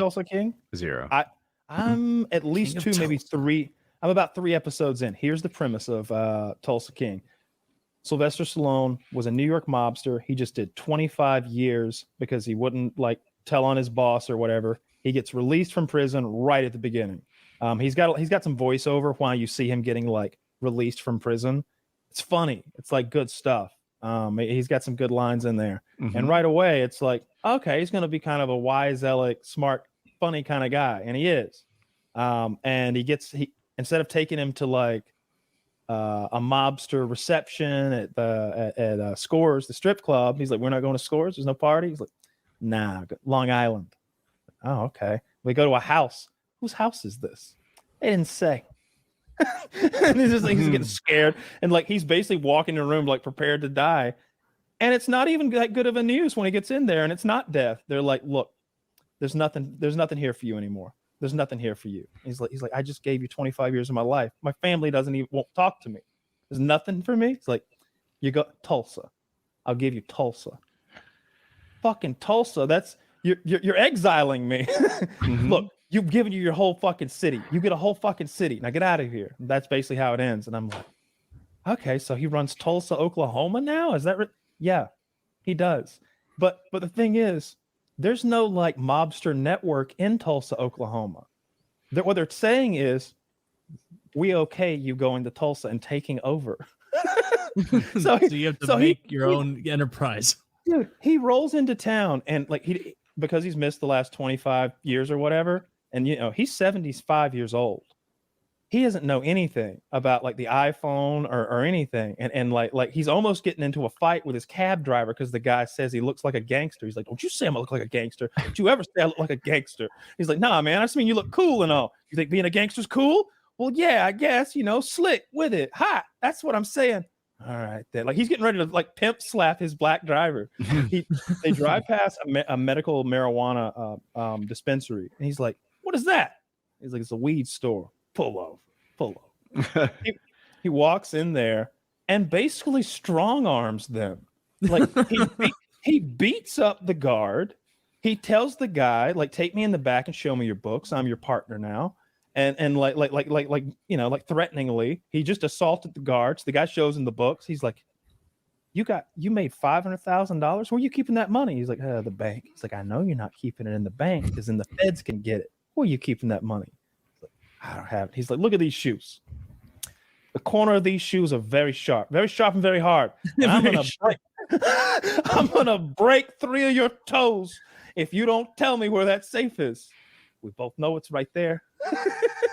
Tulsa King? 0. I'm at least King of 2, maybe Tulsa. 3. I'm about 3 episodes in. Here's the premise of Tulsa King. Sylvester Stallone was a New York mobster. He just did 25 years because he wouldn't like tell on his boss or whatever. He gets released from prison right at the beginning. He's got some voiceover while you see him getting like released from prison. It's funny. It's like good stuff. He's got some good lines in there. And right away, it's like, okay, he's going to be kind of a wise, smart, funny kind of guy. And he is. And he instead of taking him to like a mobster reception at Scores, the strip club, he's like, we're not going to Scores. There's no party. He's like, nah, Long Island. Oh, okay. We go to a house. Whose house is this? They didn't say. And he's getting scared. And like, he's basically walking in the room, like prepared to die. And it's not even that good of a news when he gets in there, and it's not death. They're like, look, there's nothing here for you anymore. There's nothing here for you. He's like, I just gave you 25 years of my life. My family won't talk to me. There's nothing for me. It's like, you go Tulsa. I'll give you Tulsa. Fucking Tulsa. That's you're exiling me. Look, you've given you your whole fucking city. You get a whole fucking city. Now get out of here. And that's basically how it ends. And I'm like, okay, so he runs Tulsa, Oklahoma now? Is that yeah, he does. But the thing is, there's no like mobster network in Tulsa, Oklahoma. What they're saying is, we okay you going to Tulsa and taking over. So you have to make your own enterprise. Dude, he rolls into town and like because he's missed the last 25 years or whatever, and you know, he's 75 years old. He doesn't know anything about like the iPhone or anything. And like he's almost getting into a fight with his cab driver because the guy says he looks like a gangster. He's like, don't you say I look like a gangster. Don't you ever say I look like a gangster. He's like, nah, man, I just mean you look cool and all. You think being a gangster's cool? Well, yeah, I guess, you know, slick with it. Hot. That's what I'm saying. All right, then. Like he's getting ready to like pimp slap his black driver. They drive past a medical marijuana dispensary, and he's like, "What is that?" He's like, "It's a weed store." Pull over. He walks in there and basically strong arms them. Like he beats up the guard. He tells the guy, like, take me in the back and show me your books. I'm your partner now. And like you know, like threateningly, he just assaulted the guards. The guy shows him the books. He's like, you made $500,000. Where are you keeping that money? He's like, the bank. He's like, I know you're not keeping it in the bank because then the feds can get it. Where are you keeping that money? I don't have it. He's like, look at these shoes. The corner of these shoes are very sharp and very hard. I'm gonna break 3 of your toes if you don't tell me where that safe is. We both know it's right there.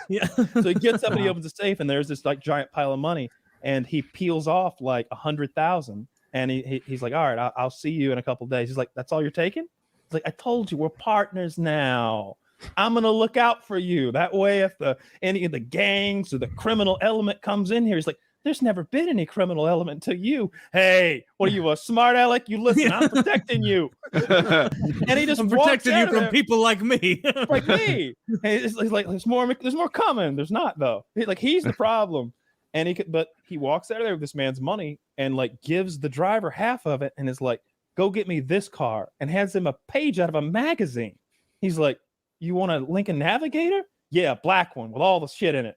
Yeah. So he gets up and he opens the safe, and there's this like giant pile of money, and he peels off like 100,000, and he's like, all right, I'll see you in a couple of days. He's like, that's all you're taking? He's like, I told you we're partners now. I'm gonna look out for you. That way, if any of the gangs or the criminal element comes in here, he's like, there's never been any criminal element to you. Hey, what are you, a smart aleck? You listen, I'm protecting you. And he just I'm protecting you from people like me. Like me. And he's like, there's more coming. There's not though. He's the problem. And he walks out of there with this man's money and like gives the driver half of it and is like, go get me this car, and hands him a page out of a magazine. He's like, you want a Lincoln Navigator? Yeah, black one with all the shit in it.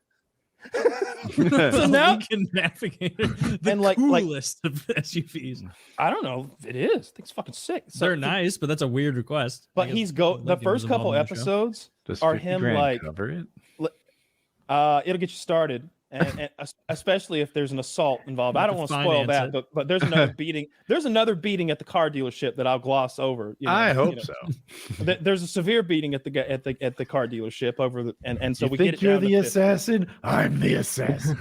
So now Lincoln Navigator, the and coolest of SUVs. I don't know. It is. It's fucking sick. So they're nice, but that's a weird request. But the first couple episodes are him like cover it. It'll get you started. And especially if there's an assault involved. I don't want to spoil that, but there's another beating. There's another beating at the car dealership that I'll gloss over. I hope so. There's a severe beating at the car dealership over and so you we think get it. You're the assassin. I'm the assassin.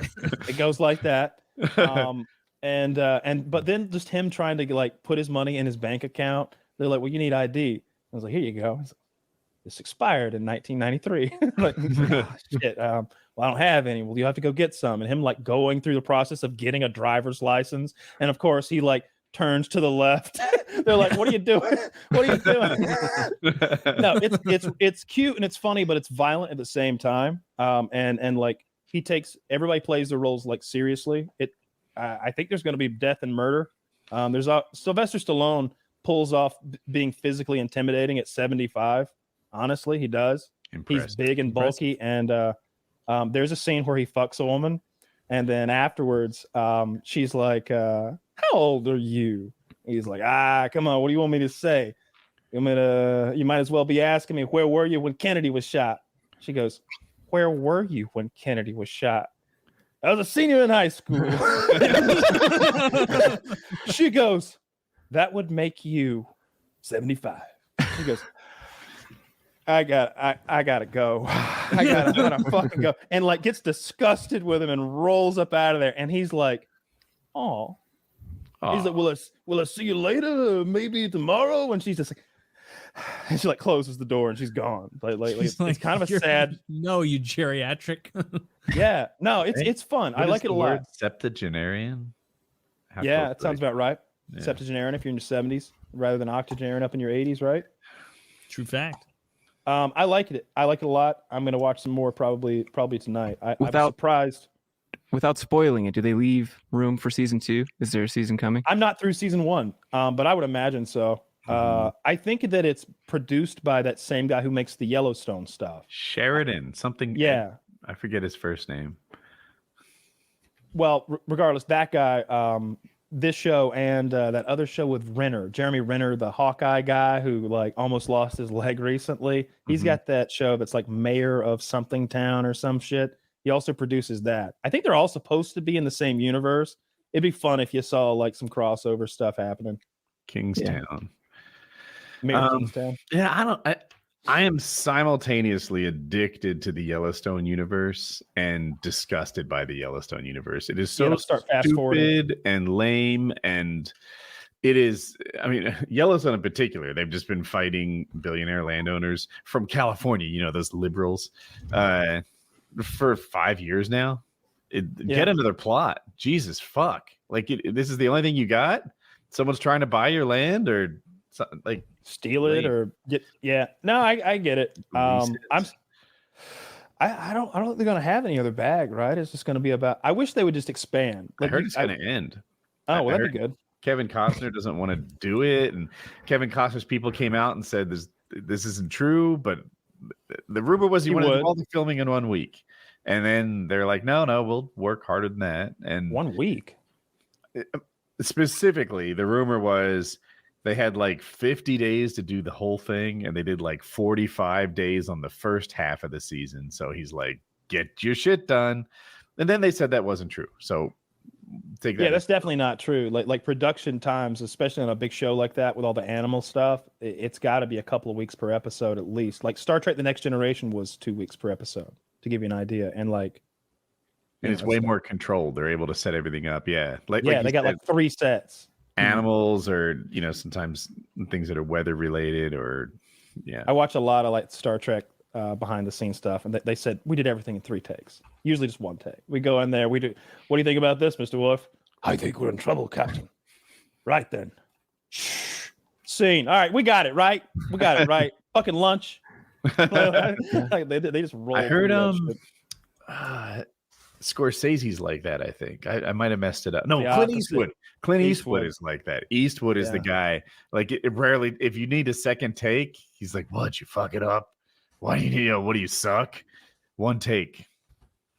It goes like that. But then just him trying to like put his money in his bank account. They're like, well, you need ID. I was like, here you go. This expired in 1993. Like, oh, shit. Well, I don't have any. Well, you have to go get some. And him like going through the process of getting a driver's license. And of course, he like turns to the left. They're like, "What are you doing? What are you doing?" No, it's cute and it's funny, but it's violent at the same time. And like everybody plays their roles like seriously. I think there's going to be death and murder. Sylvester Stallone pulls off being physically intimidating at 75. Honestly, he does. Impressive. He's big and bulky, and there's a scene where he fucks a woman, and then afterwards, she's like, "How old are you?" He's like, "Come on, what do you want me to say? You might as well be asking me, where were you when Kennedy was shot?" She goes, "Where were you when Kennedy was shot?" "I was a senior in high school." She goes, "That would make you 75." He goes, I gotta go. I gotta fucking go. And like gets disgusted with him and rolls up out of there. And he's like, "Oh." He's like, will I see you later? Maybe tomorrow? And she's just like, and she like closes the door and she's gone. Like it's kind of a sad. No, you geriatric. Yeah, no, it's fun. I like it a lot. Septuagenarian. Yeah, it sounds about right. Yeah. Septuagenarian if you're in your 70s rather than octogenarian up in your 80s, right? True fact. I like it. I like it a lot. I'm gonna watch some more probably tonight. I'm surprised. Without spoiling it, do they leave room for season 2? Is there a season coming? I'm not through season 1, but I would imagine so. I think that it's produced by that same guy who makes the Yellowstone stuff. Sheridan, something. Yeah. I forget his first name. Well, regardless, that guy, this show and that other show with Jeremy Renner, the Hawkeye guy who like almost lost his leg recently. He's got that show that's like Mayor of Something Town or some shit. He also produces that. I think they're all supposed to be in the same universe. It'd be fun if you saw like some crossover stuff happening. Kingstown. Mayor Kingstown. Yeah, I am simultaneously addicted to the Yellowstone universe and disgusted by the Yellowstone universe. It is so stupid and lame, and it is. I mean, Yellowstone in particular, they've just been fighting billionaire landowners from California. You know, those liberals, for 5 years now. Get another plot. Jesus fuck! Like this is the only thing you got. Someone's trying to buy your land or something like. Steal it or get no, I get it. I don't think they're gonna have any other bag, right? It's just gonna be about. I wish they would just expand. Like, I heard it's gonna end. Oh, well, that'd be good. Kevin Costner doesn't want to do it, and Kevin Costner's people came out and said this isn't true, but the rumor was he wanted to do all the filming in 1 week, and then they're like, no, we'll work harder than that. And 1 week, specifically, the rumor was. They had like 50 days to do the whole thing, and they did like 45 days on the first half of the season. So he's like, get your shit done. And then they said that wasn't true. So take that. Yeah, that's definitely not true. Like production times, especially on a big show like that with all the animal stuff, it's got to be a couple of weeks per episode at least. Like Star Trek The Next Generation was 2 weeks per episode, to give you an idea. And like, and it's way more controlled. They're able to set everything up. Yeah. They got like 3 sets. Animals or sometimes things that are weather related or I watch a lot of like Star Trek behind the scenes stuff, and they said we did everything in 3 takes, usually just 1 take. We go in there, we do. What do you think about this, Mr. Wolf? I think we're in trouble, Captain. Right then. Shh. Scene. All right, we got it right. Fucking lunch. Like, they just roll. I heard Scorsese's like that. I think I might have messed it up. No, Clint Eastwood. Clint Eastwood is like that. Eastwood is the guy. Like it rarely, if you need a second take, he's like, "What? You fuck it up? Why do you? What do you suck? 1 take."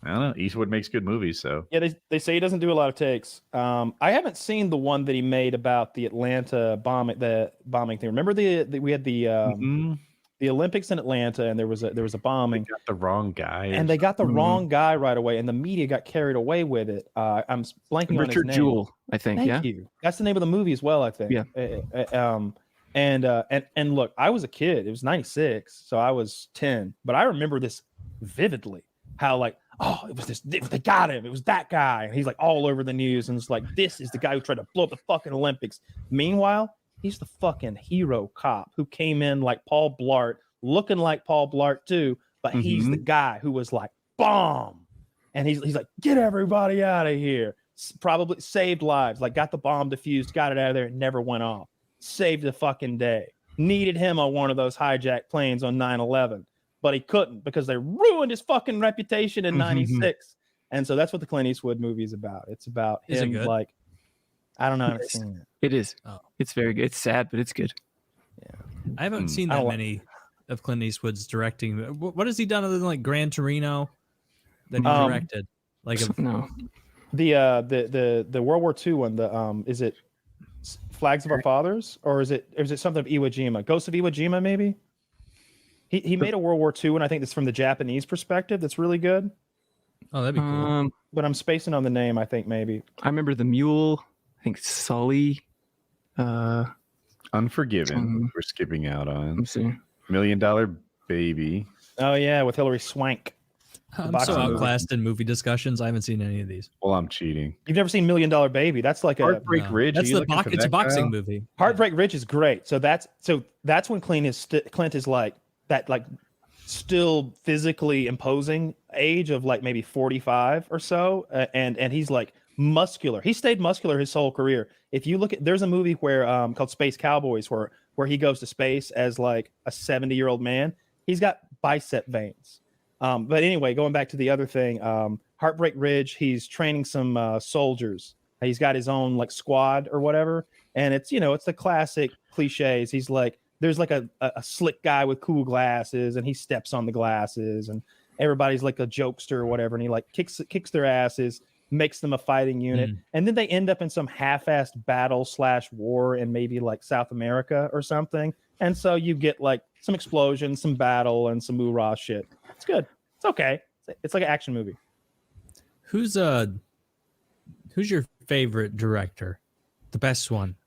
I don't know. Eastwood makes good movies, so yeah. They say he doesn't do a lot of takes. I haven't seen the one that he made about the Atlanta bombing. The bombing thing. Remember we had the Olympics in Atlanta, and there was a bombing. They got the wrong guy, they got the wrong guy right away, and the media got carried away with it. I'm blanking on his name. Richard Jewell, I think. Thank you. That's the name of the movie as well, I think. Yeah. And look, I was a kid. It was 96, so I was 10. But I remember this vividly. How like, oh, it was this. They got him. It was that guy, and he's like all over the news, and it's like, this is the guy who tried to blow up the fucking Olympics. Meanwhile. He's the fucking hero cop who came in like Paul Blart, looking like Paul Blart too, but he's the guy who was like, bomb. And he's like, get everybody out of here. Probably saved lives, like got the bomb defused, got it out of there, it never went off. Saved the fucking day. Needed him on one of those hijacked planes on 9/11, but he couldn't because they ruined his fucking reputation in 96. And so that's what the Clint Eastwood movie is about. It's about him like, I don't know. I haven't seen it. It is. Oh. It's very good. It's sad, but it's good. Yeah. I haven't seen that many of Clint Eastwood's directing. What has he done other than like Gran Torino that he directed? Like no, the World War II one. Is it Flags of Our Fathers, or is it something of Iwo Jima? Ghosts of Iwo Jima, maybe. He made a World War II, and I think that's from the Japanese perspective. That's really good. Oh, that'd be cool. But I'm spacing on the name. I think maybe. I remember The Mule. I think Sully. Unforgiven. We're skipping out on. Let's see. $1 Million Baby. Oh yeah, with Hilary Swank. I'm so outclassed in movie discussions. I haven't seen any of these. Well, I'm cheating. You've never seen $1 Million Baby? That's like Heartbreak Ridge. That's it's a boxing movie. Heartbreak Ridge is great. So that's when Clint is like that, like still physically imposing age of like maybe 45 or so, and he's like muscular. He stayed muscular his whole career. If you look at, there's a movie where called Space Cowboys where he goes to space as like a 70-year-old man. He's got bicep veins. But anyway, going back to the other thing, Heartbreak Ridge, he's training some soldiers. He's got his own like squad or whatever. And it's, it's the classic cliches. He's like, there's like a slick guy with cool glasses, and he steps on the glasses, and everybody's like a jokester or whatever. And he like kicks their asses, makes them a fighting unit. And then they end up in some half-assed battle/war in maybe like South America or something. And so you get like some explosions, some battle, and some hoorah shit. It's good. It's okay. It's like an action movie. Who's your favorite director? The best one